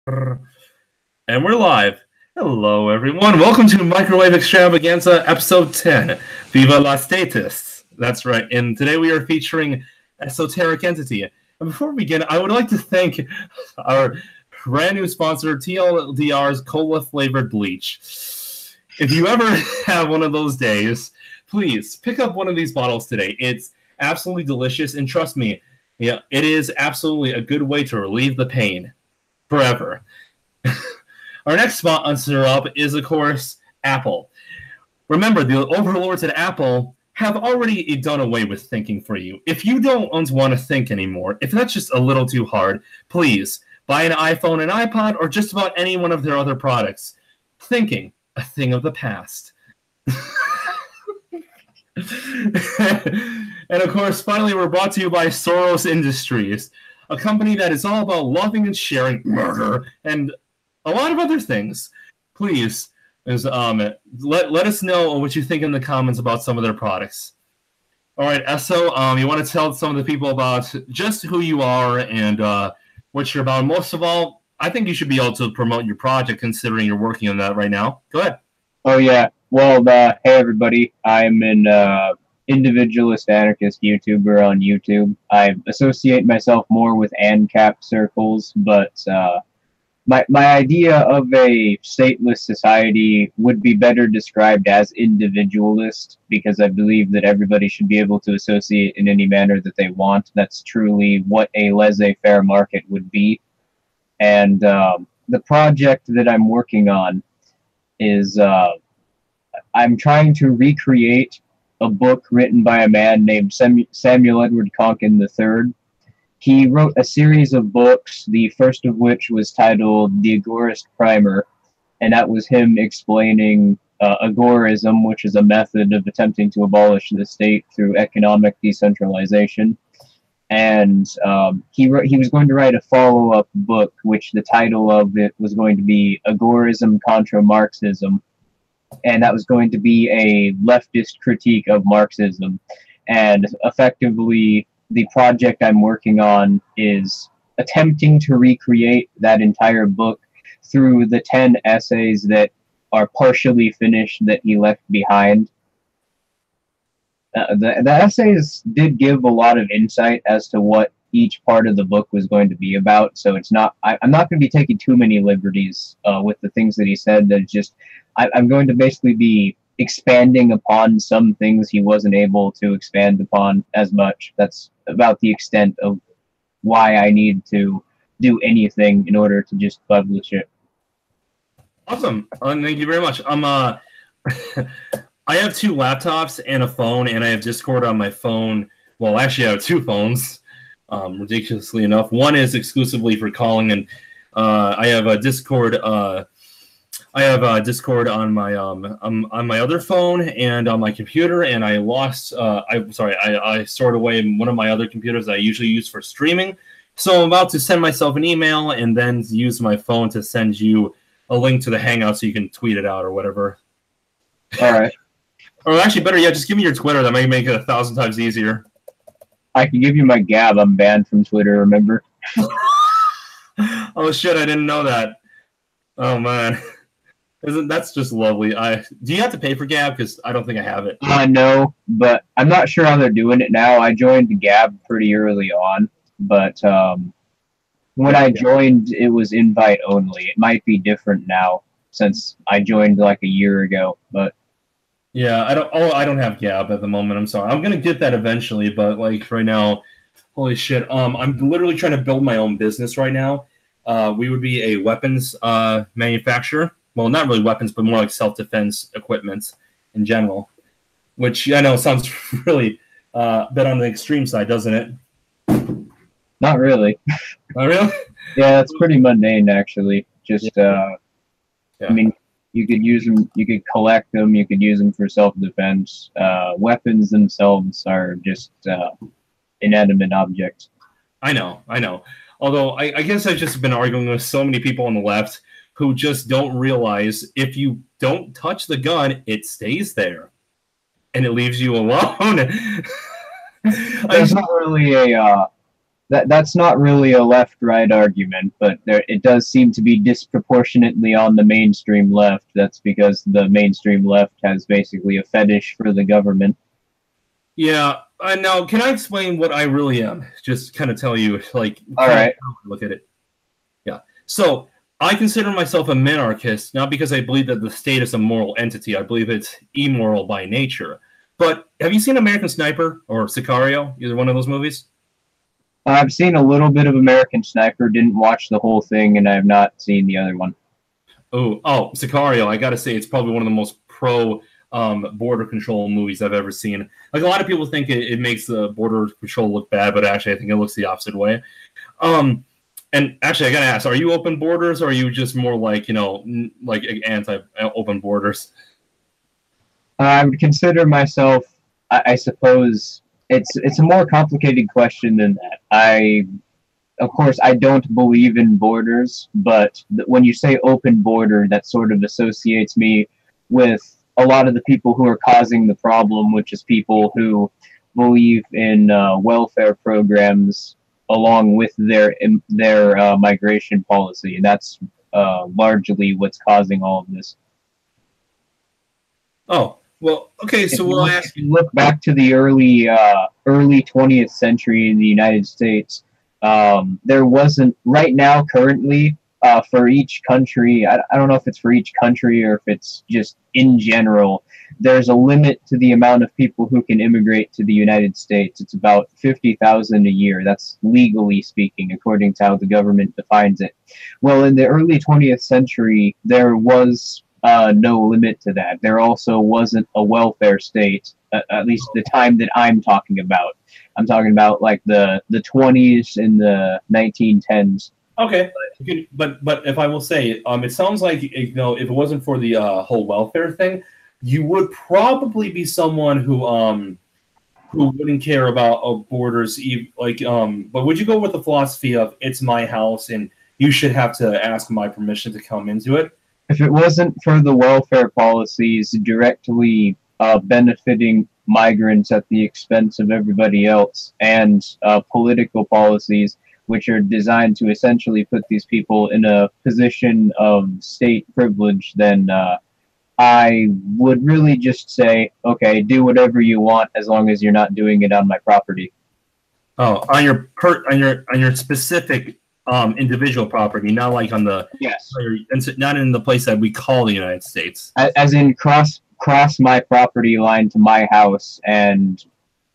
And we're live. Hello, everyone. Welcome to Microwave Extravaganza, episode 10, Viva la Statists. That's right. And today we are featuring Esoteric Entity. And before we begin, I would like to thank our brand new sponsor, TLDR's Cola-flavored bleach. If you ever have one of those days, please pick up one of these bottles today. It's absolutely delicious, and trust me, yeah, it is absolutely a good way to relieve the pain forever. Our next sponsor up is, of course, Apple. Remember, the overlords at Apple have already done away with thinking for you. If you don't want to think anymore, if that's just a little too hard, please buy an iPhone, an iPod, or just about any one of their other products. Thinking, a thing of the past. And of course, finally, we're brought to you by Soros Industries, a company that is all about loving and sharing murder and a lot of other things. Please, let us know what you think in the comments about some of their products. All right, Esso, you want to tell some of the people about just who you are and what you're about. Most of all, I think you should be able to promote your project, considering you're working on that right now. Go ahead. Oh, yeah. Well, hey, everybody. I'm an individualist anarchist YouTuber on YouTube. I associate myself more with ANCAP circles, but my idea of a stateless society would be better described as individualist, because I believe that everybody should be able to associate in any manner that they want. That's truly what a laissez-faire market would be. And the project that I'm working on is I'm trying to recreate a book written by a man named Samuel Edward Konkin III. He wrote a series of books, the first of which was titled The Agorist Primer, and that was him explaining agorism, which is a method of attempting to abolish the state through economic decentralization. And he was going to write a follow-up book, which the title of it was going to be Agorism Contra Marxism, and that was going to be a leftist critique of Marxism. And effectively, the project I'm working on is attempting to recreate that entire book through the 10 essays that are partially finished that he left behind. The essays did give a lot of insight as to what each part of the book was going to be about, so it's not. I'm not going to be taking too many liberties with the things that he said. That just I'm going to basically be expanding upon some things he wasn't able to expand upon as much. That's about the extent of why I need to do anything in order to just publish it. Awesome. Thank you very much. I have 2 laptops and a phone, and I have Discord on my phone. Well, actually, I have 2 phones, ridiculously enough. One is exclusively for calling, and I have a Discord. I have Discord on my other phone and on my computer, and I lost. I stored away one of my other computers I usually use for streaming. So I'm about to send myself an email and then use my phone to send you a link to the Hangout so you can tweet it out or whatever. All right. Or actually, better yet, just give me your Twitter. That might make it 1,000 times easier. I can give you my Gab. I'm banned from Twitter, remember? Oh, shit, I didn't know that. Oh, man. That's just lovely. Do you have to pay for Gab? Because I don't think I have it. No, but I'm not sure how they're doing it now. I joined Gab pretty early on, but when I joined, it was invite only. It might be different now since I joined like a year ago, but... Yeah, I don't have Gab at the moment. I'm sorry. I'm gonna get that eventually, but like right now, holy shit. I'm literally trying to build my own business right now. We would be a weapons manufacturer. Well, not really weapons, but more like self-defense equipment in general. Which I know sounds really a bit on the extreme side, doesn't it? Not really. Not really? Yeah, it's pretty mundane actually. Just yeah. I mean, you could use them, you could collect them, you could use them for self-defense. Weapons themselves are just inanimate objects. I know. Although, I guess I've just been arguing with so many people on the left who just don't realize if you don't touch the gun, it stays there. And it leaves you alone. There's not really a that's not really a left-right argument, but it does seem to be disproportionately on the mainstream left. That's because the mainstream left has basically a fetish for the government. Yeah. Now, can I explain what I really am? Just kind of tell you, like, all right, look at it. Yeah. So I consider myself a minarchist, not because I believe that the state is a moral entity. I believe it's immoral by nature. But have you seen American Sniper or Sicario? Either one of those movies? I've seen a little bit of American Sniper, didn't watch the whole thing, and I have not seen the other one. Oh, Sicario! I gotta say, it's probably one of the most pro border control movies I've ever seen. Like, a lot of people think it makes the border control look bad, but actually, I think it looks the opposite way. And actually, I gotta ask: are you open borders, or are you just more like like anti-open borders? I would consider myself, I suppose. It's a more complicated question than that. Of course, I don't believe in borders, but when you say open border, that sort of associates me with a lot of the people who are causing the problem, which is people who believe in welfare programs along with their migration policy, and that's largely what's causing all of this. Oh. Well, okay, so we'll ask. If you look back to the early 20th century in the United States, there wasn't, right now, currently, for each country, I don't know if it's for each country or if it's just in general, there's a limit to the amount of people who can immigrate to the United States. It's about 50,000 a year. That's legally speaking, according to how the government defines it. Well, in the early 20th century, there was no limit to that. There also wasn't a welfare state, at least the time that I'm talking about. I'm talking about like the 20s and the 1910s. Okay, but if I will say, it sounds like if it wasn't for the whole welfare thing, you would probably be someone who wouldn't care about borders. But would you go with the philosophy of it's my house and you should have to ask my permission to come into it? If it wasn't for the welfare policies directly benefiting migrants at the expense of everybody else, and political policies which are designed to essentially put these people in a position of state privilege, then I would really just say, okay, do whatever you want as long as you're not doing it on my property. Oh, on your specific individual property, not like on the not in the place that we call the United States. As in cross my property line to my house, and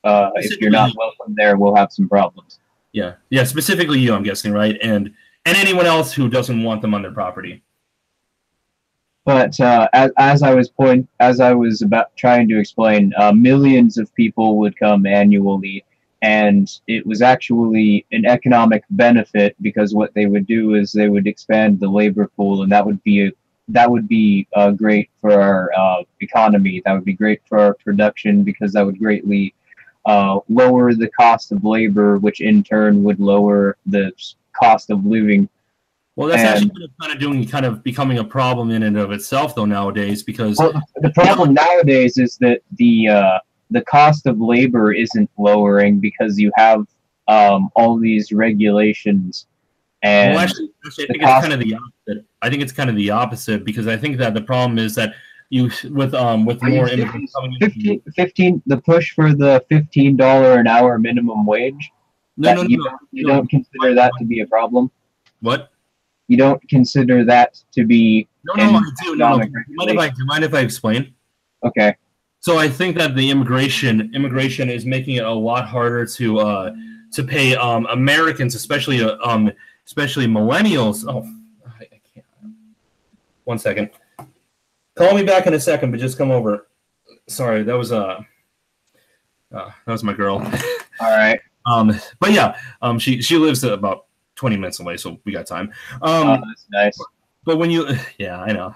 if you're not welcome there, we'll have some problems. Yeah, specifically you, I'm guessing, right? And anyone else who doesn't want them on their property. But as I was about trying to explain, millions of people would come annually. And it was actually an economic benefit, because what they would do is they would expand the labor pool, and that would be great for our economy. That would be great for our production, because that would greatly lower the cost of labor, which in turn would lower the cost of living. Well, that's actually kind of becoming a problem in and of itself, though, nowadays, because the problem nowadays is that the cost of labor isn't lowering because you have all these regulations. And well, actually, I think it's kind of the opposite. I think it's kind of the opposite, because I think that the problem is that with more immigrants coming in. The push for the $15 an hour minimum wage. You don't consider that to be a problem? What? You don't consider that to be? No, I do. No. Do you mind if I explain? Okay. So I think that the immigration is making it a lot harder to pay Americans, especially millennials. Oh, I can't. 1 second. Call me back in a second, but just come over. Sorry, that was my girl. All right. But yeah, she lives about 20 minutes away, so we got time. That's nice. But when yeah, I know.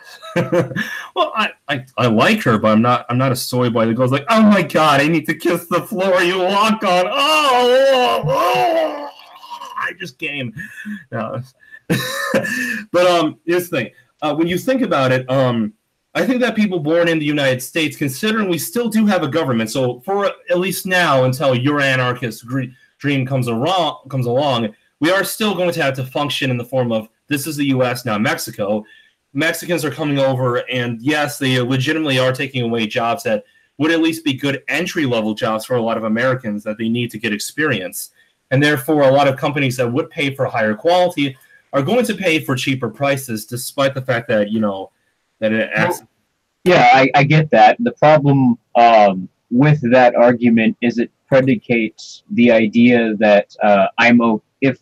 Well, I like her, but I'm not a soy boy that goes like, oh my god, I need to kiss the floor you walk on. Oh, I just came. No. But here's the thing. When you think about it, I think that people born in the United States, considering we still do have a government, so for at least now, until you're anarchists dream comes along, we are still going to have to function in the form of, this is the U.S., now Mexico. Mexicans are coming over, and yes, they legitimately are taking away jobs that would at least be good entry-level jobs for a lot of Americans that they need to get experience. And therefore, a lot of companies that would pay for higher quality are going to pay for cheaper prices, despite the fact that, that it acts. Yeah, I get that. The problem with that argument is it predicates the idea that if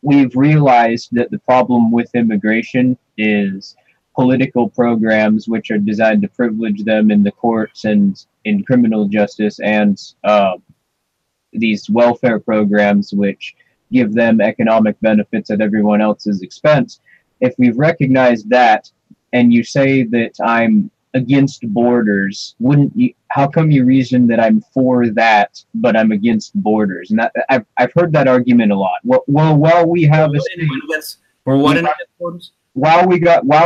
we've realized that the problem with immigration is political programs which are designed to privilege them in the courts and in criminal justice, and these welfare programs which give them economic benefits at everyone else's expense. If we've recognized that, and you say that I'm against borders, how come you reason that I'm for that, but I'm against borders? And that, I've heard that argument a lot. Well, while we have a state, while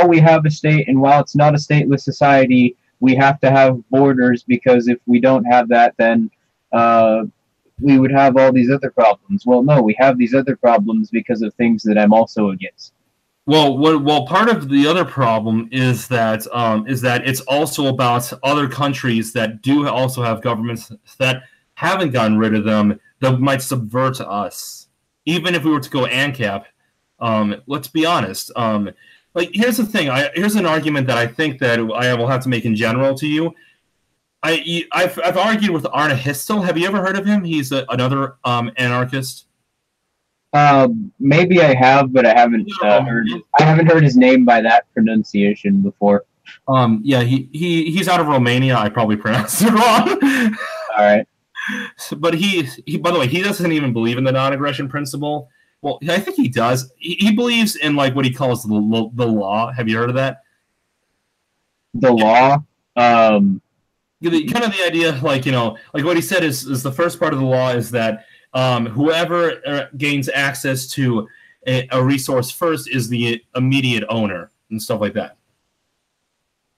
we have a state, and while it's not a stateless society, we have to have borders, because if we don't have that, then we would have all these other problems. Well, no, we have these other problems because of things that I'm also against. Well, part of the other problem is that it's also about other countries that do also have governments that haven't gotten rid of them, that might subvert us. Even if we were to go ANCAP, let's be honest. Like, here's the thing. Here's an argument that I think that I will have to make in general to you. I've argued with Arne Histel. Have you ever heard of him? He's another anarchist. Maybe I have, but I haven't heard his name by that pronunciation before. Yeah, he's out of Romania. I probably pronounced it wrong. All right. But he by the way, he doesn't even believe in the non-aggression principle. Well, I think he does. He believes in, like, what he calls the law. Have you heard of that? The law. Kind of the idea, like what he said is the first part of the law is that whoever gains access to a resource first is the immediate owner, and stuff like that.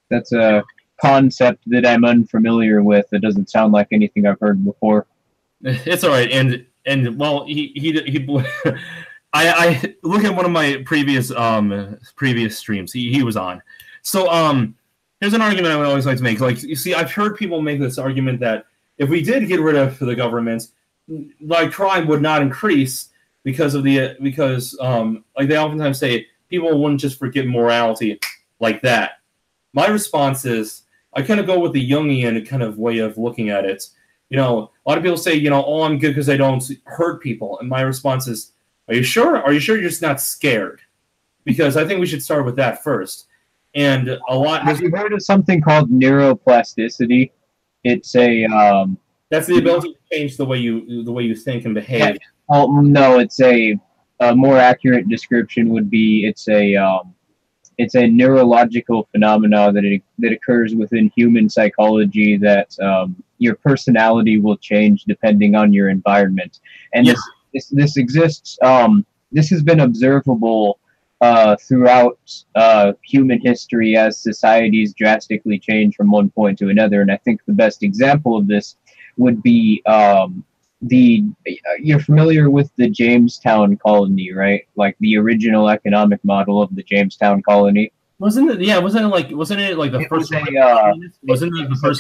That's a concept that I'm unfamiliar with. It doesn't sound like anything I've heard before. It's all right, and well, he I look at one of my previous streams he was on. So here's an argument I would always like to make. Like, you see, I've heard people make this argument that if we did get rid of the government, like, crime would not increase because like they oftentimes say, people wouldn't just forget morality like that. My response is, I kind of go with the Jungian kind of way of looking at it. A lot of people say, oh, I'm good because I don't hurt people. And my response is, are you sure? Are you sure you're just not scared? Because I think we should start with that first. And have you heard of something called neuroplasticity? It's that's the ability to change the way you think and behave. Yeah. Well, no, it's a more accurate description would be it's a neurological phenomena that occurs within human psychology, that your personality will change depending on your environment, and yes. This exists. This has been observable throughout human history as societies drastically change from one point to another. And I think the best example of this would be you're familiar with the Jamestown colony, right? Like the original economic model of the Jamestown colony. Wasn't it like the first?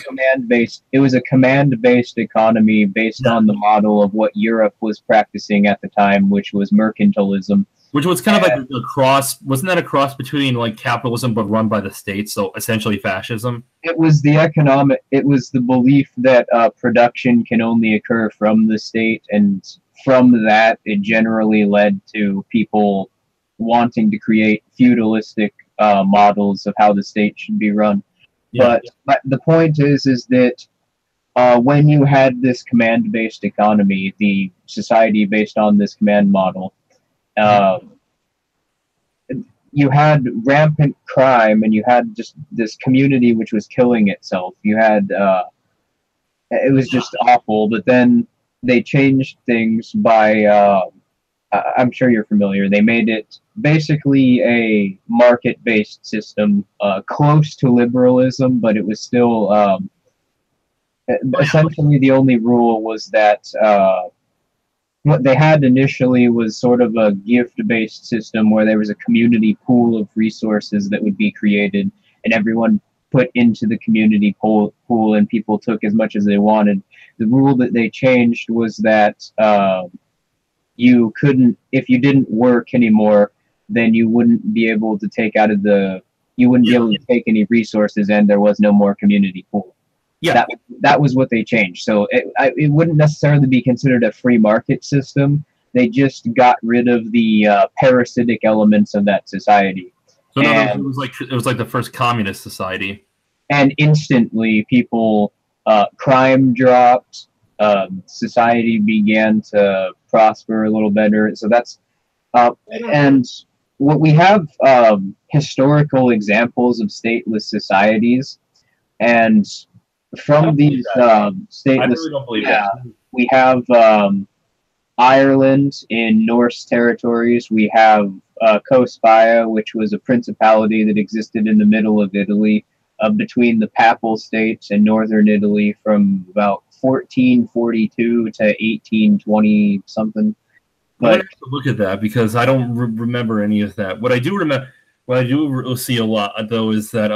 Command-based. It was a command-based economy based on the model of what Europe was practicing at the time, which was mercantilism. Which was kind of like a cross. Wasn't that a cross between, like, capitalism but run by the state? So essentially fascism. It was the belief that production can only occur from the state, and from that, it generally led to people wanting to create feudalistic models of how the state should be run. Yeah. But the point is that when you had this command-based economy, the society based on this command model, you had rampant crime, and you had just this community which was killing itself. You had it was just awful. But then they changed things by I'm sure you're familiar. They made it basically a market-based system, close to liberalism, but it was still essentially the only rule was that what they had initially was sort of a gift-based system where there was a community pool of resources that would be created, and everyone put into the community pool, and people took as much as they wanted. The rule that they changed was that you couldn't, if you didn't work anymore, then you wouldn't be able to take out of the, you wouldn't be able to take any resources, and there was no more community pool. Yeah, that was what they changed. So it wouldn't necessarily be considered a free market system. They just got rid of the parasitic elements of that society. So in other words, it was like the first communist society. And instantly, people crime dropped. Society began to prosper a little better. So that's and what we have historical examples of stateless societies, and from these stateless, I really don't believe that. We have Ireland in Norse territories. We have Cospia, which was a principality that existed in the middle of Italy, between the Papal States and northern Italy from about 1442 to 1820 something. But I have to look at that because I don't remember any of that. What I do remember, what I do see a lot though, is that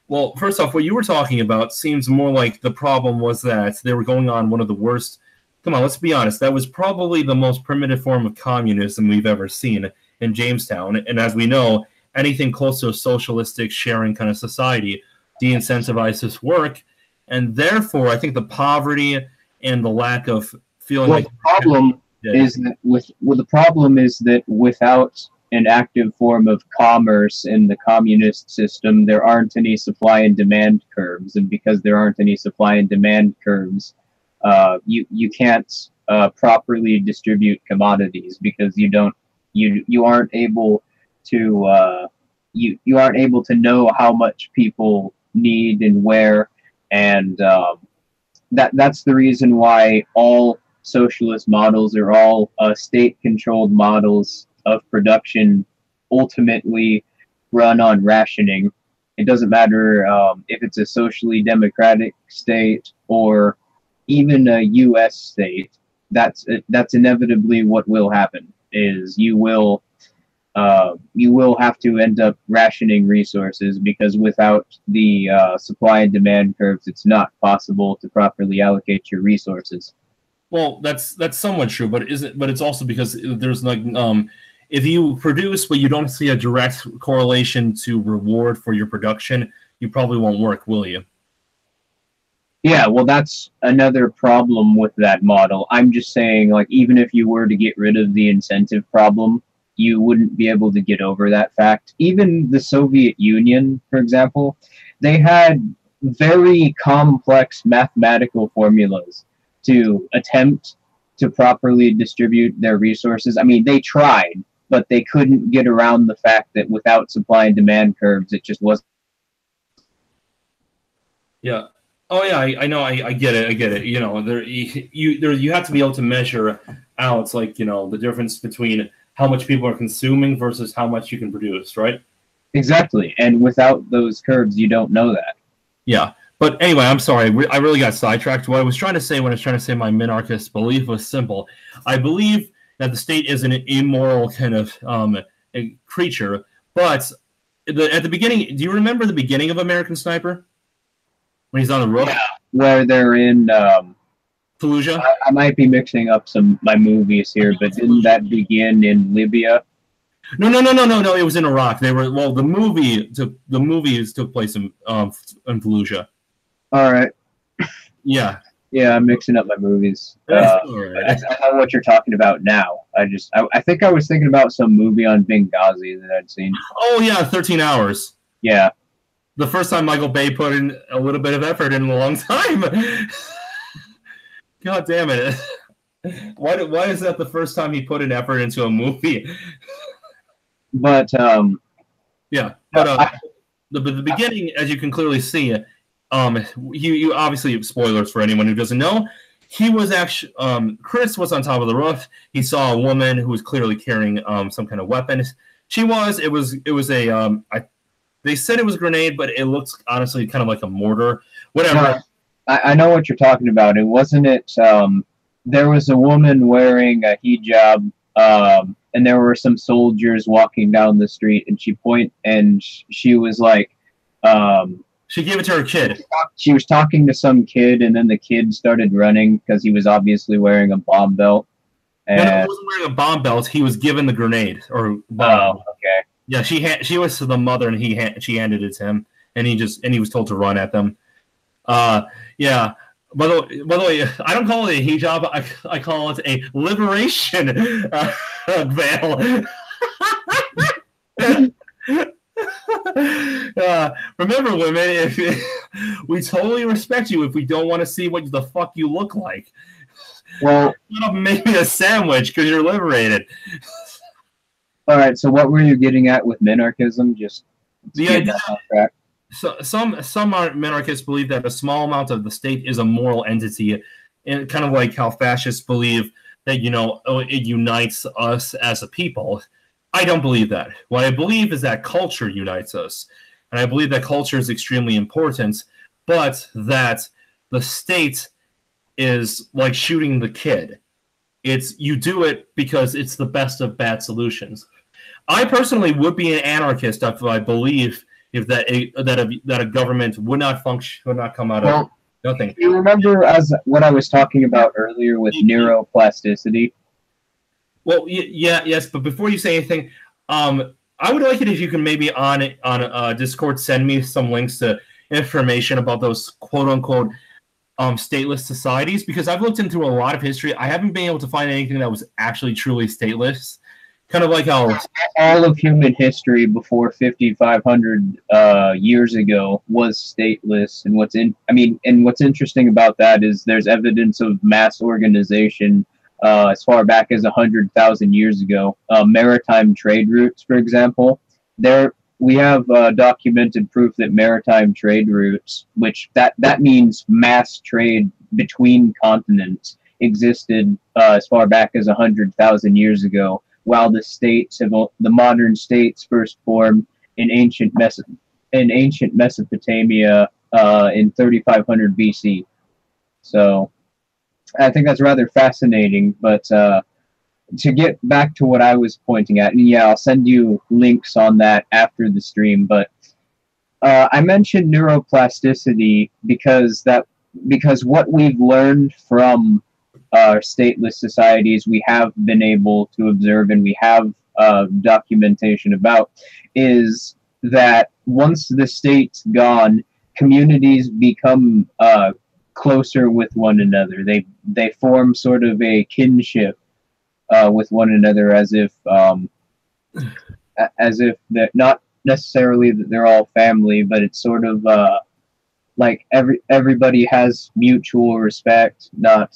well, first off, what you were talking about seems more like the problem was that they were going on one of the worst. Come on, let's be honest. That was probably the most primitive form of communism we've ever seen in Jamestown. And as we know, anything close to a socialistic sharing kind of society de-incentivizes work. And therefore, I think the poverty and the lack of feeling like the problem is that the problem is that without an active form of commerce in the communist system, there aren't any supply and demand curves, and because there aren't any supply and demand curves, you can't properly distribute commodities because you aren't able to you aren't able to know how much people need and where, and that's the reason why all socialist models or all state-controlled models of production ultimately run on rationing. It doesn't matter if it's a socially democratic state or even a U.S. state. That's inevitably what will happen. Is you will have to end up rationing resources because without the supply and demand curves, it's not possible to properly allocate your resources. Well, that's somewhat true, but it's also because there's like if you produce but you don't see a direct correlation to reward for your production, you probably won't work, will you? Yeah, well, that's another problem with that model. I'm just saying, like, even if you were to get rid of the incentive problem, you wouldn't be able to get over that fact. Even the Soviet Union, for example, they had very complex mathematical formulas to attempt to properly distribute their resources. I mean, they tried, but they couldn't get around the fact that without supply and demand curves, it just wasn't. Yeah. Oh yeah, I know. I get it. I get it. You know, you have to be able to measure out, like, you know, the difference between how much people are consuming versus how much you can produce, right? Exactly. And without those curves, you don't know that. Yeah. But anyway, I'm sorry. I really got sidetracked. What I was trying to say when I was trying to say my minarchist belief was simple. I believe that the state is an immoral kind of a creature. But at the beginning, do you remember the beginning of American Sniper? When he's on the roof? Yeah, where they're in Fallujah? I might be mixing up my movies here, but didn't that begin in Libya? No. It was in Iraq. The movies took place in Fallujah. All right. Yeah. Yeah, I'm mixing up my movies. All right. I know what you're talking about now. I think I was thinking about some movie on Benghazi that I'd seen. Oh yeah, 13 Hours. Yeah. The first time Michael Bay put in a little bit of effort in a long time. God damn it! Why is that the first time he put an effort into a movie? But yeah, but the beginning, as you can clearly see, you obviously, spoilers for anyone who doesn't know, he was actually Chris was on top of the roof. He saw a woman who was clearly carrying some kind of weapon. They said it was a grenade, but it looks honestly kind of like a mortar. Whatever. I know what you're talking about. It wasn't it. there was a woman wearing a hijab, and there were some soldiers walking down the street, and she was like, she gave it to her kid. she was talking to some kid, and then the kid started running because he was obviously wearing a bomb belt. No, And, he wasn't wearing a bomb belt. He was given the grenade or bomb. oh, okay. Yeah, she was to the mother, and she handed it to him, and he was told to run at them. Yeah. By the way, I don't call it a hijab. I call it a liberation veil. Remember, women, we totally respect you if we don't want to see what the fuck you look like. Well, make me a sandwich because you're liberated. All right. So, what were you getting at with minarchism? Just the idea. So, some minarchists believe that a small amount of the state is a moral entity, and kind of like how fascists believe that it unites us as a people. I don't believe that. What I believe is that culture unites us, and I believe that culture is extremely important, but that the state is like shooting the kid. You do it because it's the best of bad solutions. I personally would be an anarchist if I believe that a government would not function, would not come out of nothing. You remember as what I was talking about earlier with neuroplasticity? Well, yes, but before you say anything, I would like it if you can maybe on Discord send me some links to information about those quote unquote stateless societies, because I've looked into a lot of history. I haven't been able to find anything that was actually truly stateless. Kind of like how all of human history before 5,500 years ago was stateless, and what's interesting about that is there's evidence of mass organization as far back as 100,000 years ago. Maritime trade routes, for example, we have documented proof that maritime trade routes, which that means mass trade between continents, existed as far back as 100,000 years ago. While the modern states first formed in ancient Mesopotamia in 3,500 BC. So I think that's rather fascinating. But to get back to what I was pointing at, and yeah, I'll send you links on that after the stream. But I mentioned neuroplasticity because what we've learned from stateless societies, we have been able to observe, and we have documentation about, is that once the state's gone, communities become closer with one another. They form sort of a kinship with one another, as if they're not necessarily that they're all family, but it's sort of like everybody has mutual respect, not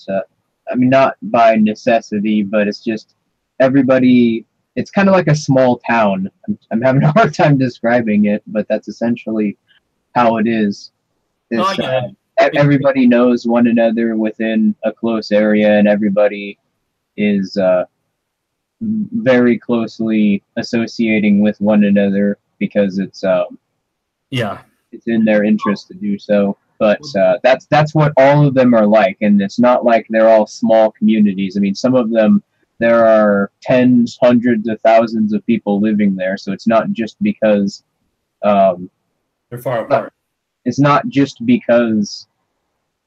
by necessity, but it's just everybody. It's kind of like a small town. I'm having a hard time describing it, but that's essentially how it is. Everybody knows one another within a close area, and everybody is very closely associating with one another because it's in their interest to do so. But that's what all of them are like, and it's not like they're all small communities. I mean, some of them, there are tens, hundreds of thousands of people living there, so it's not just because they're far apart. It's not just because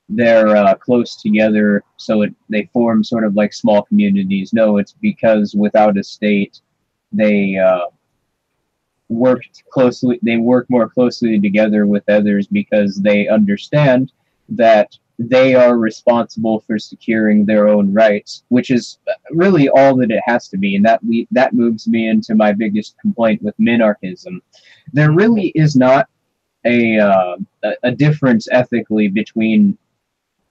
they're close together, so they form sort of like small communities. No, it's because without a state, they work more closely together with others because they understand that they are responsible for securing their own rights, which is really all that it has to be. And that moves me into my biggest complaint with minarchism. There really is not a difference ethically between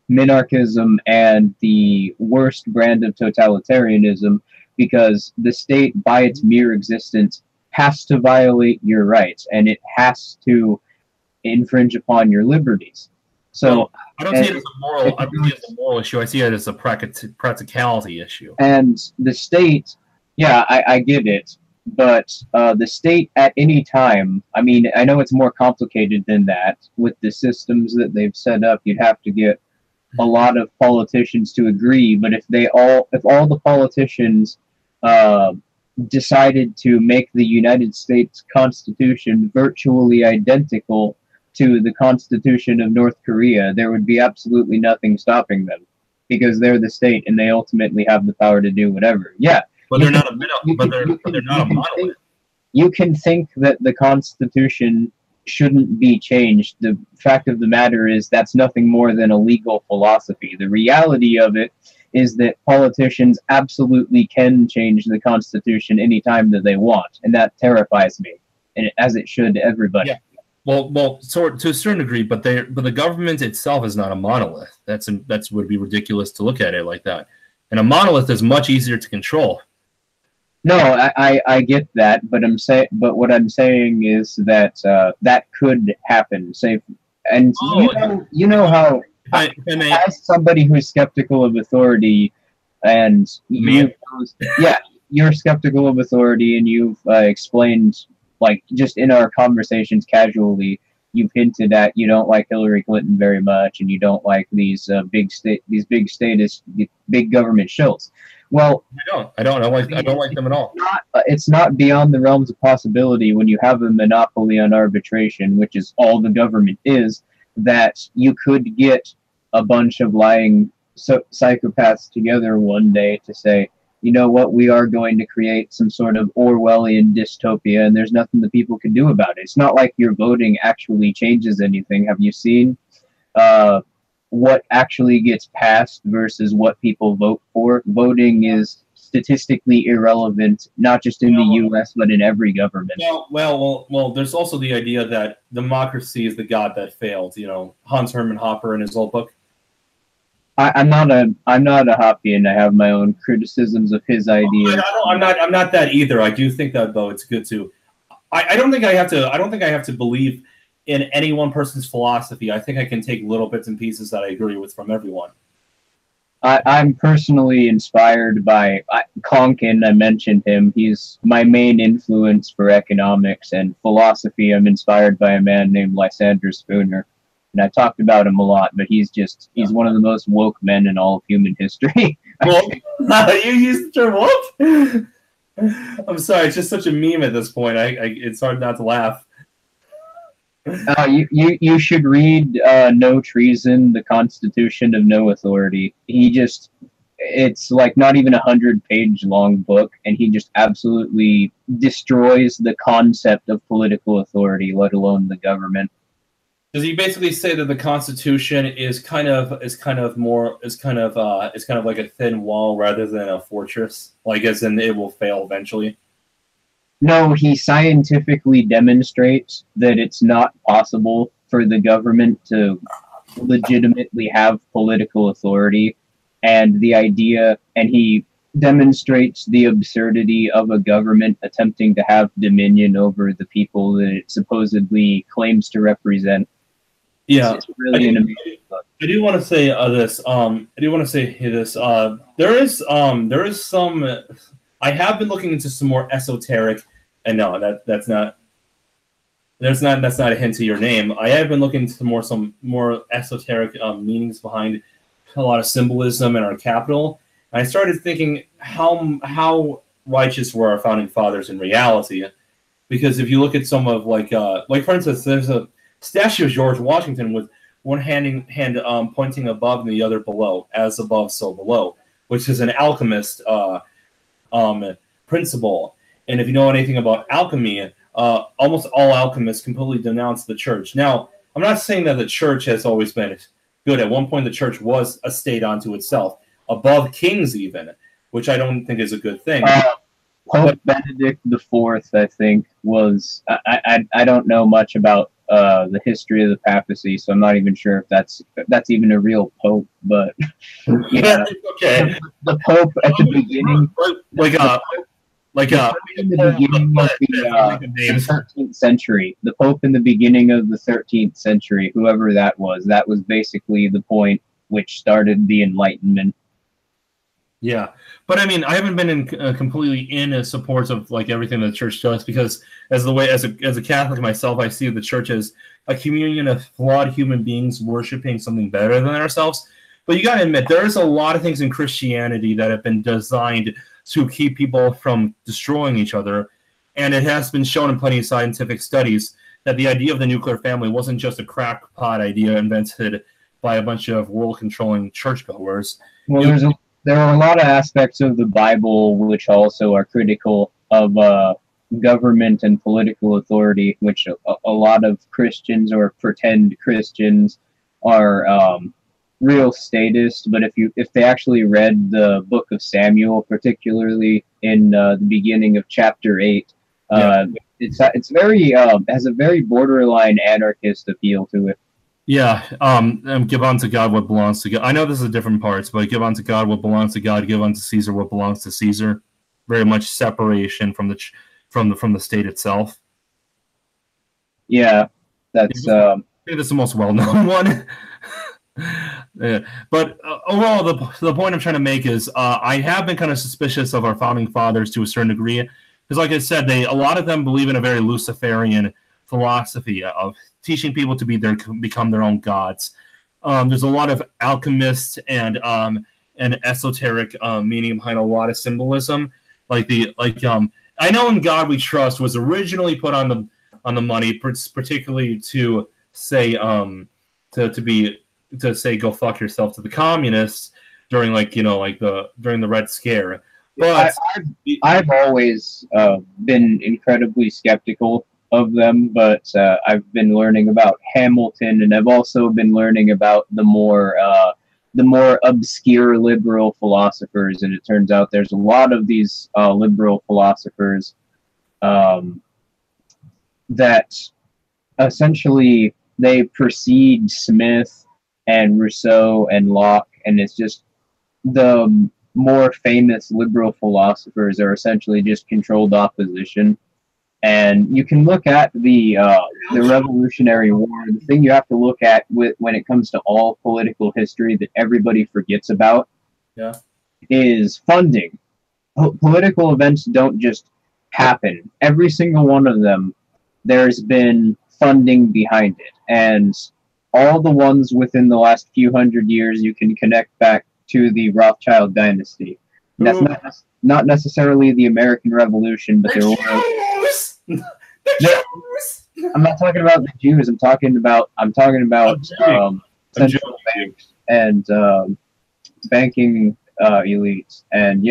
minarchism and the worst brand of totalitarianism, because the state, by its mere existence, has to violate your rights, and it has to infringe upon your liberties. So I don't see it as a moral. I don't see it as a moral issue. I see it as a practicality issue. And the state, yeah, I get it, but the state at any time. I mean, I know it's more complicated than that with the systems that they've set up. You'd have to get a lot of politicians to agree, but if all the politicians decided to make the United States Constitution virtually identical to the Constitution of North Korea, there would be absolutely nothing stopping them, because they're the state and they ultimately have the power to do whatever. Yeah, but they're not a monolith. You can think that the Constitution shouldn't be changed. The fact of the matter is that's nothing more than a legal philosophy. The reality of it is that politicians absolutely can change the Constitution anytime that they want, and that terrifies me, and as it should to everybody. Yeah. Well, so to a certain degree, but the government itself is not a monolith. That would be ridiculous to look at it like that. And a monolith is much easier to control. No, I get that, but what I'm saying is that that could happen. Say, and you know how, as somebody who's skeptical of authority, and you're skeptical of authority, and you've explained, like, just in our conversations casually, you've hinted at you don't like Hillary Clinton very much, and you don't like these big government shills. Well, I don't like them at all. It's not beyond the realms of possibility when you have a monopoly on arbitration, which is all the government is, that you could get a bunch of lying psychopaths together one day to say, you know what, we are going to create some sort of Orwellian dystopia, and there's nothing that people can do about it. It's not like your voting actually changes anything. Have you seen what actually gets passed versus what people vote for? Voting is statistically irrelevant, not just in the U.S., but in every government. Well, there's also the idea that democracy is the god that failed. You know, Hans Hermann Hoppe in his old book. I'm not a Hoppian. I have my own criticisms of his ideas. I'm not that either. I do think that, though, it's good to. I don't think I have to believe in any one person's philosophy. I think I can take little bits and pieces that I agree with from everyone. I'm personally inspired by Konkin. I mentioned him. He's my main influence for economics and philosophy. I'm inspired by a man named Lysander Spooner. And I talked about him a lot, but he's one of the most woke men in all of human history. Well, you used the term woke? I'm sorry, it's just such a meme at this point. It's hard not to laugh. You should read No Treason, the Constitution of No Authority. It's like not even 100-page long book, and he just absolutely destroys the concept of political authority, let alone the government. Does he basically say that the Constitution is kind of like a thin wall rather than a fortress, like as in it will fail eventually? No, he scientifically demonstrates that it's not possible for the government to legitimately have political authority, and he demonstrates the absurdity of a government attempting to have dominion over the people that it supposedly claims to represent. Yeah, it's really an amazing book. I do want to say this. There is some. I have been looking into some more esoteric, and no, that's not a hint to your name. I have been looking into some more esoteric meanings behind a lot of symbolism in our capital. And I started thinking how righteous were our founding fathers in reality, because if you look at some of like for instance, there's a statue of George Washington with one hand pointing above and the other below, as above, so below, which is an alchemist principle. And if you know anything about alchemy, almost all alchemists completely denounce the church. Now, I'm not saying that the church has always been good. At one point, the church was a state unto itself, above kings even, which I don't think is a good thing. Pope Benedict IV, I think, was... I don't know much about the history of the papacy, so I'm not even sure if that's even a real pope, but yeah. Okay. The pope at the beginning, in the beginning of the 13th century, the pope in the beginning of the 13th century, whoever that was basically the point which started the Enlightenment. Yeah, but I mean, I haven't been completely in support of like everything the church does, because as a Catholic myself, I see the church as a communion of flawed human beings worshiping something better than ourselves. But you got to admit, there's a lot of things in Christianity that have been designed to keep people from destroying each other. And it has been shown in plenty of scientific studies that the idea of the nuclear family wasn't just a crackpot idea invented by a bunch of world-controlling churchgoers. Well, there are a lot of aspects of the Bible which also are critical of government and political authority, which a lot of Christians or pretend Christians are real statists. But if they actually read the book of Samuel, particularly in the beginning of chapter 8, it's very has a very borderline anarchist appeal to it. Yeah, give unto God what belongs to God. I know this is different parts, but give unto God what belongs to God, give unto Caesar what belongs to Caesar. Very much separation from the state itself. Yeah, that's I think that's the most well-known one. Yeah. But overall, the point I'm trying to make is I have been kind of suspicious of our founding fathers to a certain degree, because, like I said, a lot of them believe in a very Luciferian philosophy of teaching people to become their own gods. There's a lot of alchemist and esoteric meaning behind a lot of symbolism. I know in God We Trust was originally put on the money, particularly to say to say go fuck yourself to the communists during during the Red Scare. But I've always been incredibly skeptical of them, but I've been learning about Hamilton, and I've also been learning about the more obscure liberal philosophers, and it turns out there's a lot of these liberal philosophers that essentially they precede Smith and Rousseau and Locke, and it's just the more famous liberal philosophers are essentially just controlled opposition. And you can look at the Revolutionary War. The thing you have to look at when it comes to all political history that everybody forgets about is funding. Political events don't just happen. Every single one of them, there's been funding behind it. And all the ones within the last few hundred years, you can connect back to the Rothschild dynasty. That's not necessarily the American Revolution, but there were. I'm not talking about the Jews. I'm talking about central banks and banking elites. And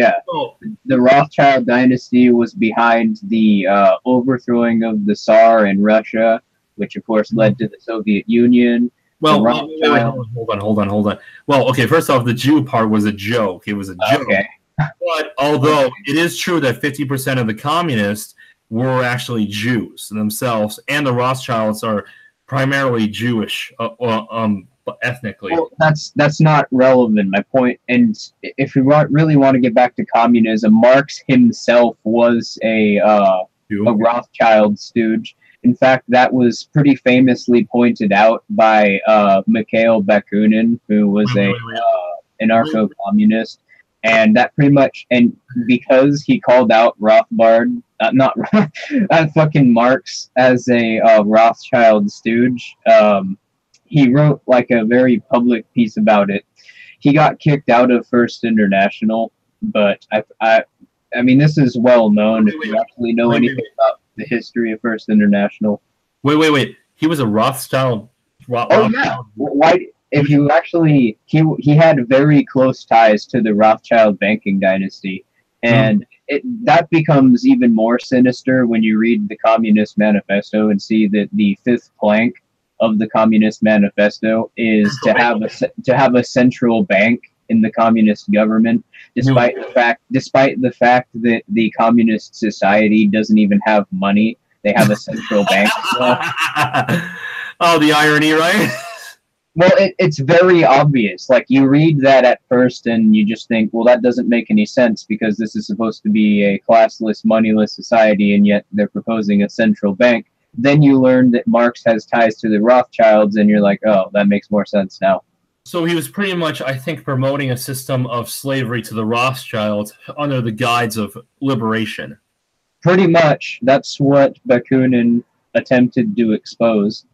the Rothschild dynasty was behind the overthrowing of the Tsar in Russia, which of course led to the Soviet Union. Well, hold on. Well, okay, first off, the Jew part was a joke. It was a joke. Okay. But although it is true that 50% of the communists were actually Jews themselves, and the Rothschilds are primarily Jewish ethnically. Well, that's not relevant. My point, and if we really want to get back to communism, Marx himself was a Rothschild stooge. In fact, that was pretty famously pointed out by Mikhail Bakunin, who was an anarcho-communist. And that pretty much, and because he called out Rothbard, fucking Marx as a Rothschild stooge, he wrote like a very public piece about it. He got kicked out of First International, but I mean, this is well known if you actually know anything about the history of First International. Wait. He was a Rothschild. Oh yeah. Why? If you actually, he had very close ties to the Rothschild banking dynasty, and that becomes even more sinister when you read the Communist Manifesto and see that the fifth plank of the Communist Manifesto is to have a central bank in the communist government, despite the fact that the communist society doesn't even have money. They have a central bank. Oh, the irony, right? Well, it's very obvious. Like, you read that at first and you just think, well, that doesn't make any sense because this is supposed to be a classless, moneyless society, and yet they're proposing a central bank. Then you learn that Marx has ties to the Rothschilds, and you're like, oh, that makes more sense now. So he was pretty much, I think, promoting a system of slavery to the Rothschilds under the guise of liberation. Pretty much. That's what Bakunin attempted to expose.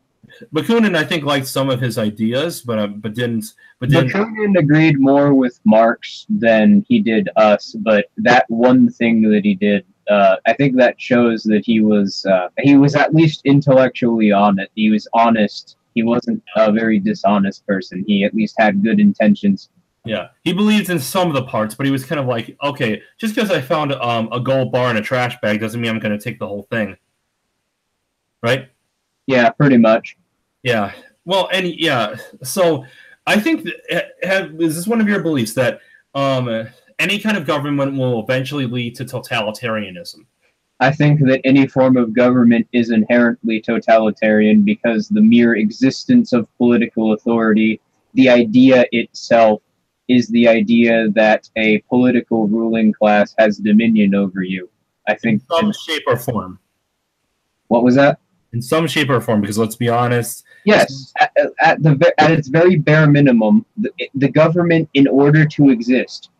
Bakunin, I think, liked some of his ideas, but didn't. Bakunin agreed more with Marx than he did us, but that one thing that he did, I think that shows that he was at least intellectually honest. He was honest. He wasn't a very dishonest person. He at least had good intentions. Yeah, he believed in some of the parts, but he was kind of like, okay, just because I found a gold bar in a trash bag doesn't mean I'm going to take the whole thing, right? Yeah, pretty much. Yeah. Well, and yeah, so I think is this one of your beliefs that any kind of government will eventually lead to totalitarianism? I think that any form of government is inherently totalitarian because the mere existence of political authority, the idea itself, is the idea that a political ruling class has dominion over you. I think in some shape or form. What was that? In some shape or form, because let's be honest. Yes, at its very bare minimum, the government, in order to exist,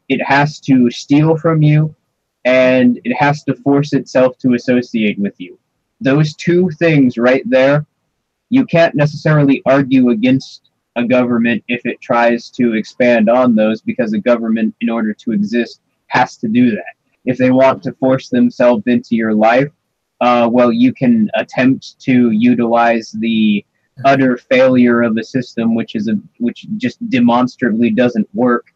it has to steal from you, and it has to force itself to associate with you. Those two things right there, you can't necessarily argue against a government if it tries to expand on those, because a government, in order to exist, has to do that. If they want to force themselves into your life, well, you can attempt to utilize the utter failure of a system, which just demonstrably doesn't work,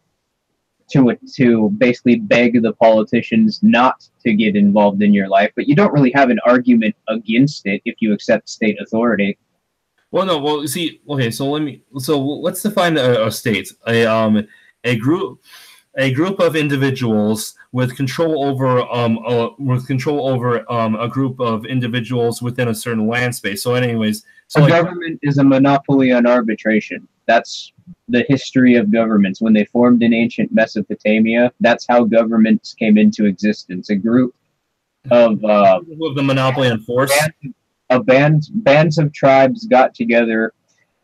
to basically beg the politicians not to get involved in your life. But you don't really have an argument against it if you accept state authority. Well, no. Well, see, okay. So let's define a state. A group of individuals with control over a group of individuals within a certain land space. So, anyways, so government is a monopoly on arbitration. That's the history of governments. When they formed in ancient Mesopotamia, that's how governments came into existence. A group of the monopoly on force. Bands of tribes got together,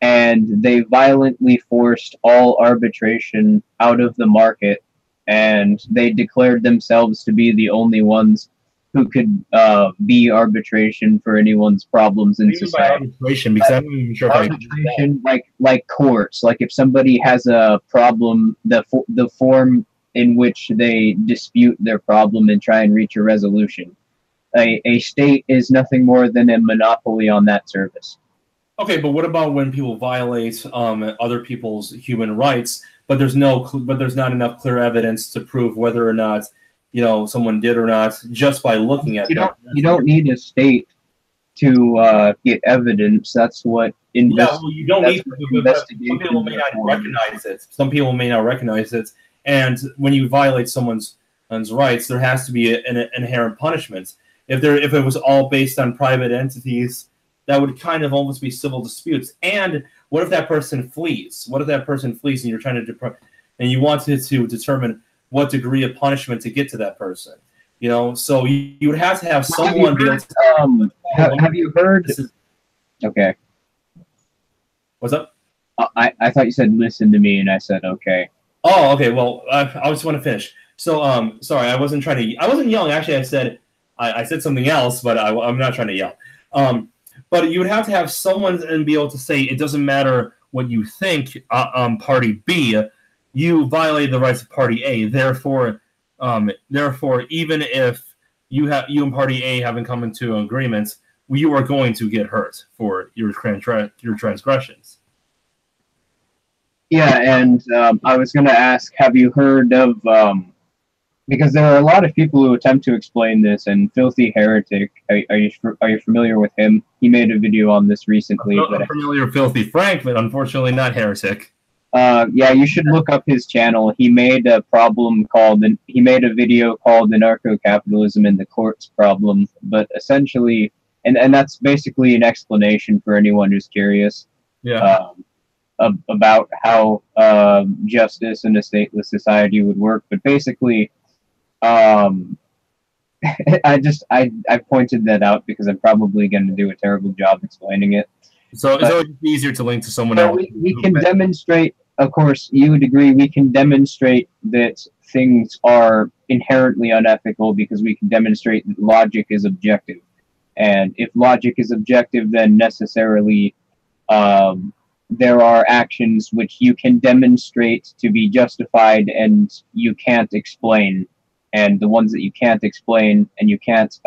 and they violently forced all arbitration out of the market, and they declared themselves to be the only ones who could be arbitration for anyone's problems in society. Arbitration, because I'm not even sure arbitration, like courts. Like if somebody has a problem, the form in which they dispute their problem and try and reach a resolution. A state is nothing more than a monopoly on that service. Okay, but what about when people violate other people's human rights, but there's not enough clear evidence to prove whether or not someone did or not just by looking at them? You don't need a state to get evidence. That's what you don't need to. Some people may not recognize it. Some people may not recognize it, and when you violate someone's rights, there has to be an inherent punishment. If it was all based on private entities, that would kind of almost be civil disputes. And what if that person flees? What if that person flees and you're trying to and you wanted to determine what degree of punishment to get to that person? So you would have to have someone be able to. Have you heard? Okay. What's up? I thought you said listen to me, and I said okay. Oh, okay. Well, I just want to finish. So, sorry, I wasn't yelling. Actually, I said something else, but I'm not trying to yell. But you would have to have someone and be able to say it doesn't matter what you think. Party B, you violated the rights of Party A. Therefore, even if you and Party A haven't come into an agreement, you are going to get hurt for your transgressions. Yeah, and I was going to ask, have you heard of? Because there are a lot of people who attempt to explain this, and Filthy Heretic, are you familiar with him? He made a video on this recently. I'm familiar with Filthy Frank, but unfortunately not Heretic. Yeah, you should look up his channel. He made a video called Anarcho-Capitalism and the Courts Problem, but essentially, and that's basically an explanation for anyone who's curious. Yeah. About how justice in a stateless society would work, but basically, I pointed that out because I'm probably going to do a terrible job explaining it. So it's always easier to link to someone else. We can demonstrate, of course, you would agree, we can demonstrate that things are inherently unethical because we can demonstrate that logic is objective. And if logic is objective, then necessarily there are actions which you can demonstrate to be justified and you can't explain. And the ones that you can't explain and you can't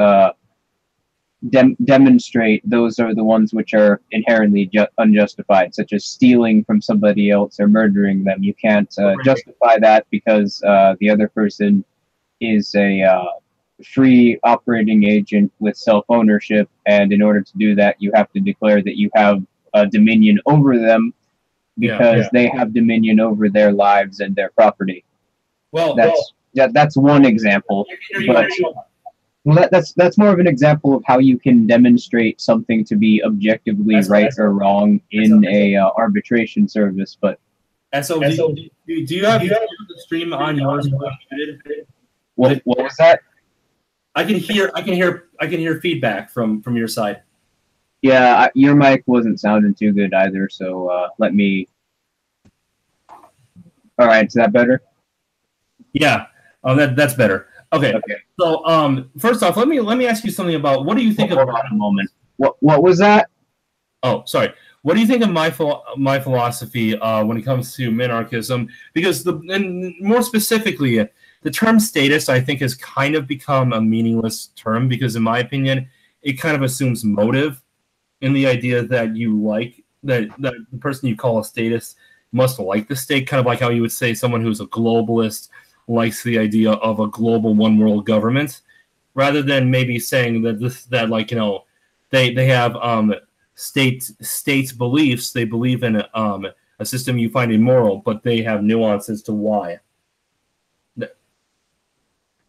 demonstrate, those are the ones which are inherently unjustified, such as stealing from somebody else or murdering them. You can't justify that because the other person is a free operating agent with self-ownership, and in order to do that, you have to declare that you have dominion over them because they have dominion over their lives and their property. Well, that's one example, but that's more of an example of how you can demonstrate something to be objectively right or wrong in a arbitration service. But so do you have the stream on yours? What was that? I can hear feedback from your side. Yeah, your mic wasn't sounding too good either. So let me. All right, is that better? Yeah. Oh, that's better. Okay. So, first off, let me ask you something about what do you think of? Hold on a moment. What was that? Oh, sorry. What do you think of my philosophy when it comes to minarchism? Because and more specifically, the term statist, I think, has kind of become a meaningless term because, in my opinion, it kind of assumes motive in the idea that you like that the person you call a statist must like the state, kind of like how you would say someone who's a globalist likes the idea of a global one world government, rather than maybe saying that like, you know, they have states beliefs, they believe in a system you find immoral, but they have nuance as to why.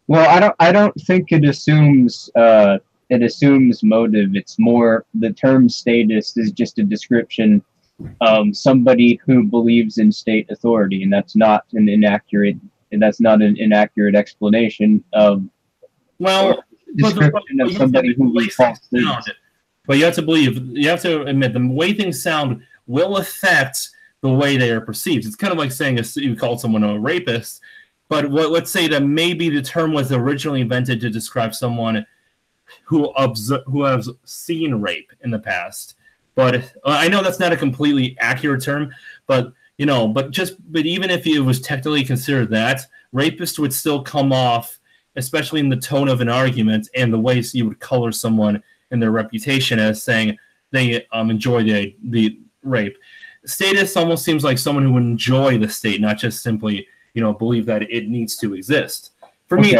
Well, I don't think it assumes motive. It's more the term statist is just a description of somebody who believes in state authority, and that's not an inaccurate explanation of description of somebody who believes false things. But you have to admit the way things sound will affect the way they are perceived. It's kind of like saying you call someone a rapist, but let's say that maybe the term was originally invented to describe someone who has seen rape in the past. But I know that's not a completely accurate term, but you know, but even if it was technically considered that, rapist would still come off, especially in the tone of an argument and the ways you would color someone and their reputation, as saying they enjoy the rape. Statist almost seems like someone who would enjoy the state, not just simply, you know, believe that it needs to exist. For me,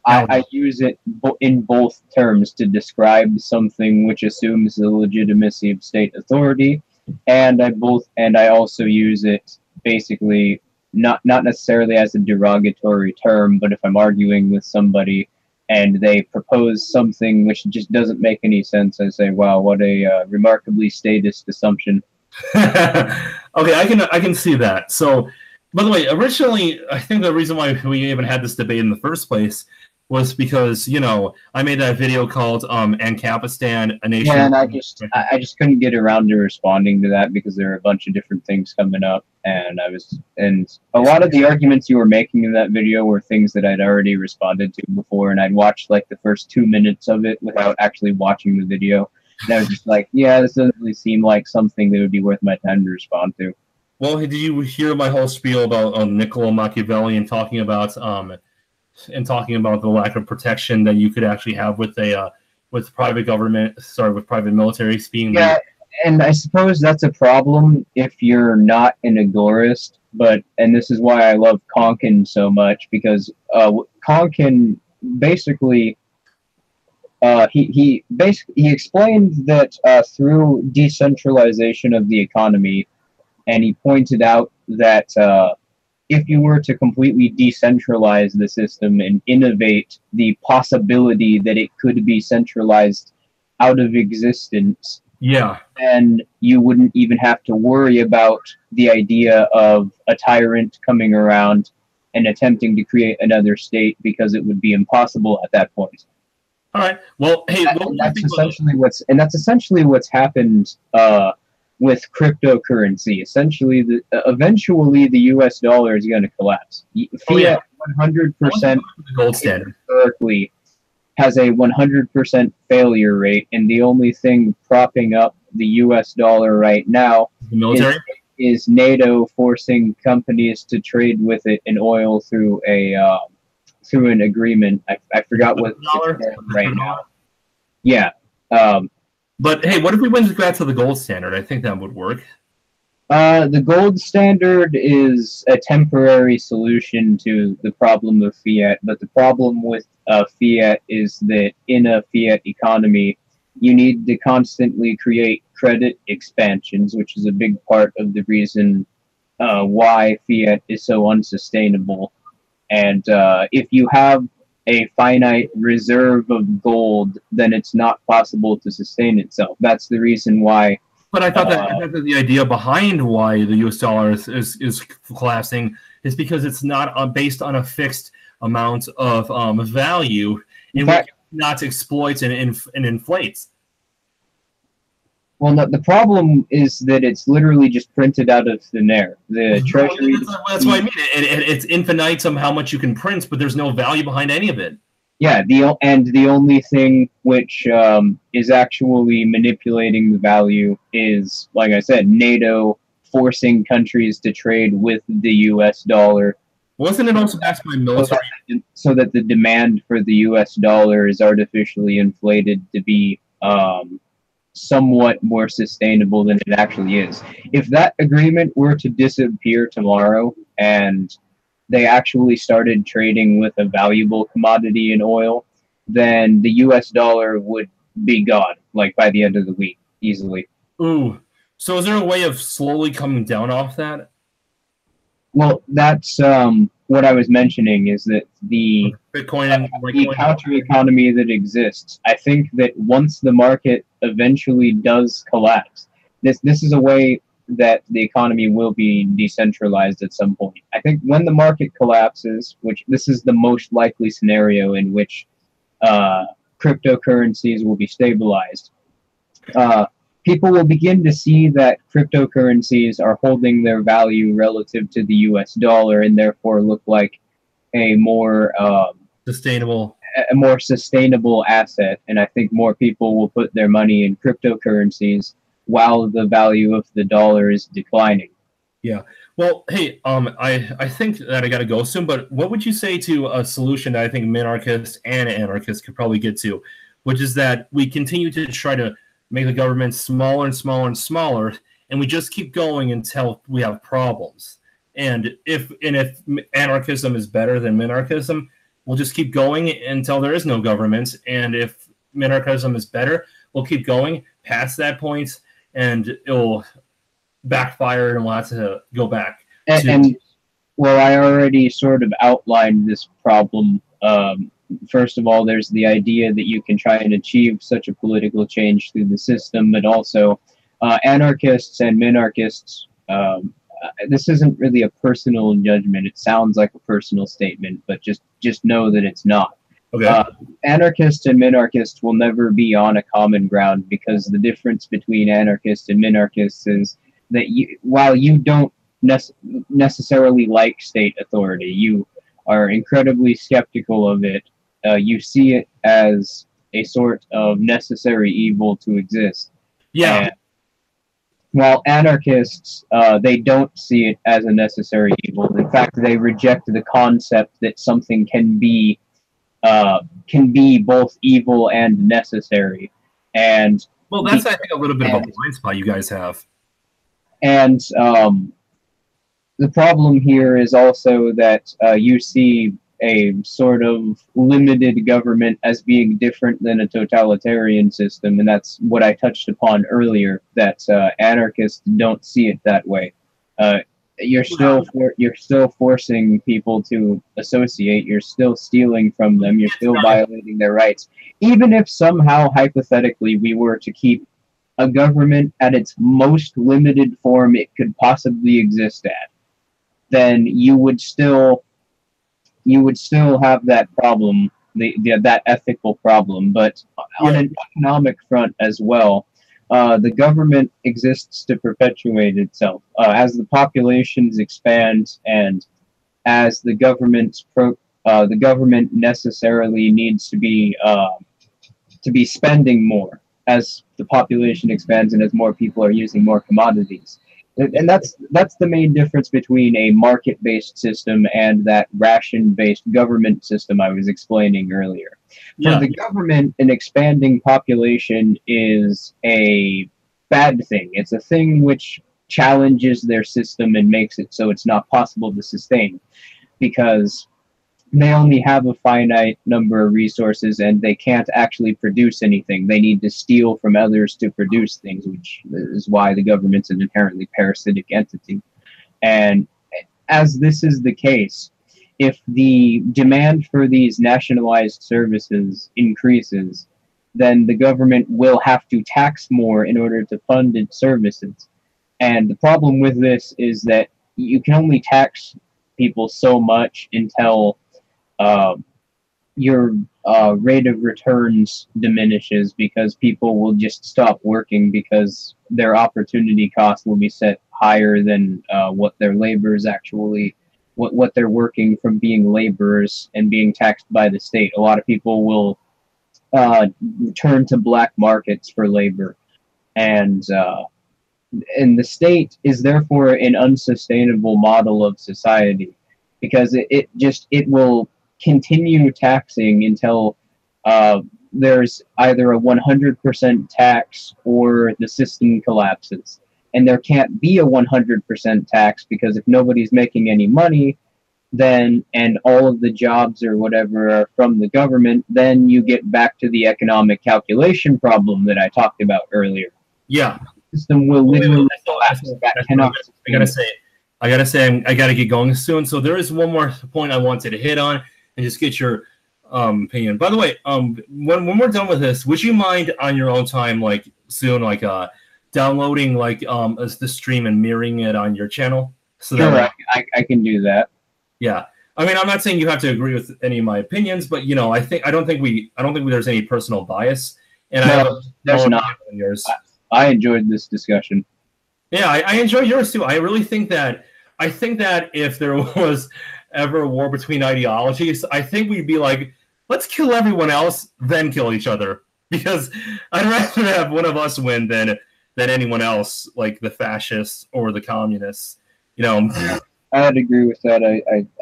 I use it in both terms to describe something which assumes the legitimacy of state authority, and I also use it basically not necessarily as a derogatory term, but if I'm arguing with somebody and they propose something which just doesn't make any sense, I say, wow, what a remarkably statist assumption. Okay, I can see that. So, by the way, originally, I think the reason why we even had this debate in the first place was because, you know, I made that video called Ancapistan, a nation. Yeah, and I just couldn't get around to responding to that because there are a bunch of different things coming up, and a lot of the arguments you were making in that video were things that I'd already responded to before, and I'd watched like the first 2 minutes of it without actually watching the video. And I was just like, yeah, this doesn't really seem like something that would be worth my time to respond to. Well, did you hear my whole spiel about Niccolo Machiavelli and talking about the lack of protection that you could actually have with private military being? Yeah, and I suppose that's a problem if you're not an agorist. And this is why I love Konkin so much, because Konkin basically. He explained that through decentralization of the economy, and he pointed out that if you were to completely decentralize the system and innovate the possibility that it could be centralized out of existence, then you wouldn't even have to worry about the idea of a tyrant coming around and attempting to create another state, because it would be impossible at that point. All right. Well, hey, that's essentially what's happened with cryptocurrency. Essentially, eventually the U.S. dollar is going to collapse. Fiat 100% the gold standard historically has a 100% failure rate, and the only thing propping up the U.S. dollar right now The military? is NATO forcing companies to trade with it in oil through an agreement. I forgot what it's right now. Yeah. But hey, what if we went back to the gold standard? I think that would work. The gold standard is a temporary solution to the problem of fiat, but the problem with fiat is that in a fiat economy, you need to constantly create credit expansions, which is a big part of the reason why fiat is so unsustainable. And if you have a finite reserve of gold, then it's not possible to sustain itself. That's the reason why. But I thought that the idea behind why the U.S. dollar is collapsing is because it's not based on a fixed amount of value, in which it not exploits and inflates. Well, the problem is that it's literally just printed out of thin air. The treasury. That's what I mean. It's infinitum how much you can print, but there's no value behind any of it. Yeah, the only thing which is actually manipulating the value is, like I said, NATO forcing countries to trade with the U.S. dollar. Wasn't it also backed by military? So that the demand for the U.S. dollar is artificially inflated to be somewhat more sustainable than it actually is. If that agreement were to disappear tomorrow and they actually started trading with a valuable commodity in oil, then the U.S. dollar would be gone, like by the end of the week, easily. Ooh. So is there a way of slowly coming down off that? Well, that's what I was mentioning, is that the Bitcoin and the counter economy that exists. I think that once the market eventually does collapse, this is a way that the economy will be decentralized at some point. I think when the market collapses, which this is the most likely scenario in which cryptocurrencies will be stabilized, people will begin to see that cryptocurrencies are holding their value relative to the U.S. dollar and therefore look like a more sustainable asset. And I think more people will put their money in cryptocurrencies while the value of the dollar is declining. Yeah. Well, hey, I think that I got to go soon, but what would you say to a solution that I think minarchists and anarchists could probably get to, which is that we continue to try to make the government smaller and smaller and smaller, and we just keep going until we have problems. And if anarchism is better than minarchism, we'll just keep going until there is no government. And if minarchism is better, we'll keep going past that point, and it'll backfire and we'll have to go back. And well, I already sort of outlined this problem. First of all, there's the idea that you can try and achieve such a political change through the system, but also anarchists and minarchists, this isn't really a personal judgment. It sounds like a personal statement, but just know that it's not. Okay. Anarchists and minarchists will never be on a common ground, because the difference between anarchists and minarchists is that while you don't necessarily like state authority, you are incredibly skeptical of it. You see it as a sort of necessary evil to exist. Yeah. And while anarchists, they don't see it as a necessary evil. In fact, they reject the concept that something can be both evil and necessary. And well, that's I think a little bit of a blind spot you guys have. And the problem here is also that you see a sort of limited government as being different than a totalitarian system, and that's what I touched upon earlier, that anarchists don't see it that way. You're still forcing people to associate, you're still stealing from them, you're still violating their rights. Even if somehow, hypothetically, we were to keep a government at its most limited form it could possibly exist at, then you would still have that problem, that ethical problem. But on an economic front as well, the government exists to perpetuate itself. As the populations expand and as the government's the government necessarily needs to be spending more as the population expands and as more people are using more commodities. And that's the main difference between a market-based system and that ration-based government system I was explaining earlier. For the government, an expanding population is a bad thing. It's a thing which challenges their system and makes it so it's not possible to sustain, because they only have a finite number of resources and they can't actually produce anything. They need to steal from others to produce things, which is why the government's an inherently parasitic entity. And as this is the case, if the demand for these nationalized services increases, then the government will have to tax more in order to fund its services. And the problem with this is that you can only tax people so much until your rate of returns diminishes, because people will just stop working because their opportunity cost will be set higher than what their labor is actually, what they're working from being laborers and being taxed by the state. A lot of people will turn to black markets for labor, and the state is therefore an unsustainable model of society, because it will continue taxing until there's either a 100% tax or the system collapses. And there can't be a 100% tax, because if nobody's making any money, then, and all of the jobs or whatever are from the government, then you get back to the economic calculation problem that I talked about earlier. Yeah. The system will literally collapse. I gotta get going soon. So there is one more point I wanted to hit on and just get your opinion. By the way, when we're done with this, would you mind on your own time, like soon, like downloading like the stream and mirroring it on your channel? So sure, that I can do that. Yeah, I mean, I'm not saying you have to agree with any of my opinions, but you know, I don't think there's any personal bias, and no, there's not. Yours. I enjoyed this discussion. Yeah, I enjoy yours too. I really think that if there was ever a war between ideologies, I think we'd be like, let's kill everyone else, then kill each other. Because I'd rather have one of us win than anyone else, like the fascists or the communists. You know. I'd agree with that.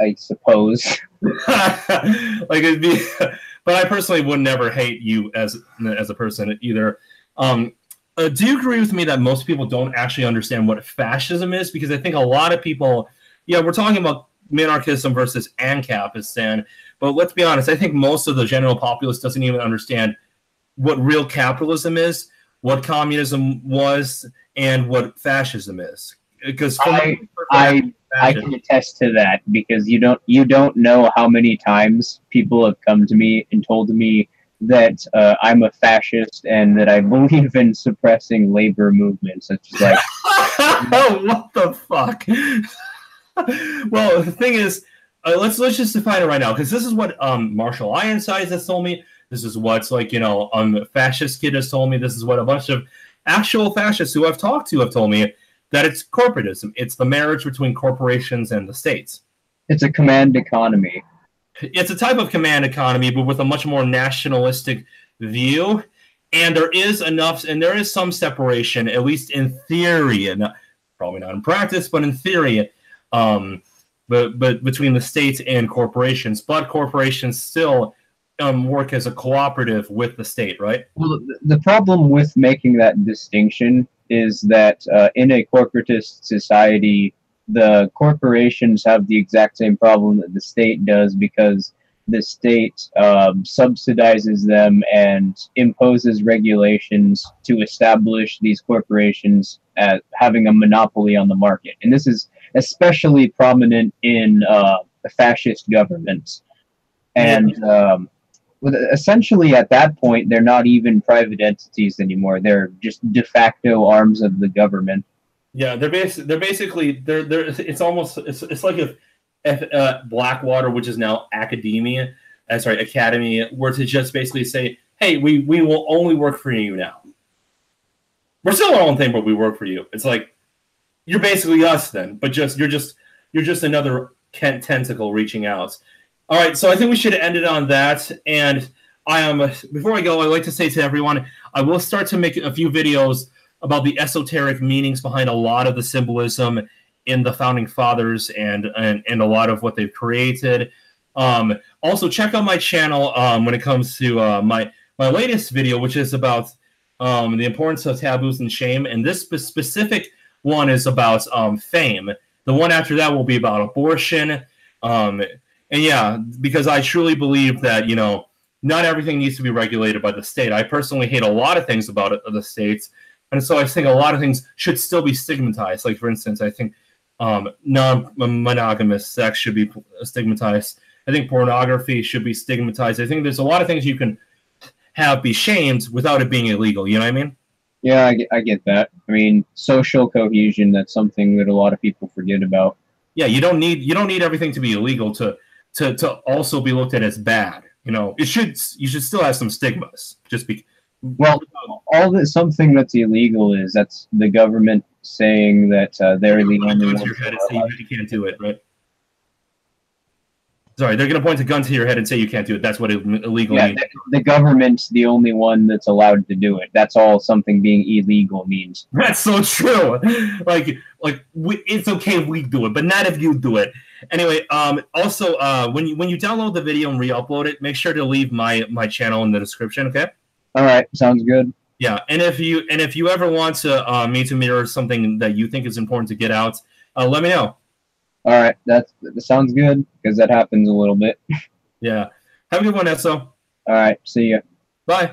I suppose. Like it'd be, but I personally would never hate you as a person either. Do you agree with me that most people don't actually understand what fascism is? Because I think a lot of people, we're talking about minarchism versus ANCAPistan, but let's be honest, I think most of the general populace doesn't even understand what real capitalism is, what communism was, and what fascism is. Because I can attest to that, because you don't know how many times people have come to me and told me that I'm a fascist and that I believe in suppressing labor movements. It's just like, what the fuck? Well, the thing is, let's just define it right now, because this is what Marshall Ironside has told me. This is what's like, Fascist Kid has told me. This is what a bunch of actual fascists who I've talked to have told me, that it's corporatism. It's the marriage between corporations and the states. It's a command economy. It's a type of command economy, but with a much more nationalistic view. And there is some separation, at least in theory, and probably not in practice, but in theory, but between the states and corporations. But corporations still work as a cooperative with the state, right? Well, the problem with making that distinction is that in a corporatist society, the corporations have the exact same problem that the state does, because the state subsidizes them and imposes regulations to establish these corporations as having a monopoly on the market. And this is especially prominent in fascist governments. And essentially at that point, they're not even private entities anymore. They're just de facto arms of the government. Yeah, they're basically it's like if Blackwater, which is now Academy, were to just basically say, hey, we will only work for you now. We're still our own thing, but we work for you. It's like you're basically us then, but you're just another tentacle reaching out. All right, so I think we should end it on that. And I am before I go, I'd like to say to everyone, I will start to make a few videos about the esoteric meanings behind a lot of the symbolism in the founding fathers and a lot of what they've created. Also, check out my channel when it comes to my latest video, which is about the importance of taboos and shame. And this specific one is about fame. The one after that will be about abortion. And yeah, because I truly believe that, you know, not everything needs to be regulated by the state. I personally hate a lot of things about the states. And so I think a lot of things should still be stigmatized. Like, for instance, I think non-monogamous sex should be stigmatized. I think pornography should be stigmatized. I think there's a lot of things you can have be shamed without it being illegal. You know what I mean? Yeah, I get that. I mean, social cohesion, that's something that a lot of people forget about. Yeah, you don't need everything to be illegal to also be looked at as bad. You know, you should still have some stigmas. Well, something that's illegal is that's the government saying that they're the only ones. Your head and say you can't do it, right? Sorry, they're going to point a gun to your head and say you can't do it. That's what illegal means. The government's the only one that's allowed to do it. That's all something being illegal means. That's so true. It's okay if we do it, but not if you do it. Anyway, also, when you download the video and re-upload it, make sure to leave my channel in the description. Okay. All right, sounds good. Yeah, and if you ever want to me to mirror something that you think is important to get out, let me know. All right, that sounds good because that happens a little bit. Yeah. Have a good one, Esso. All right, see ya. Bye.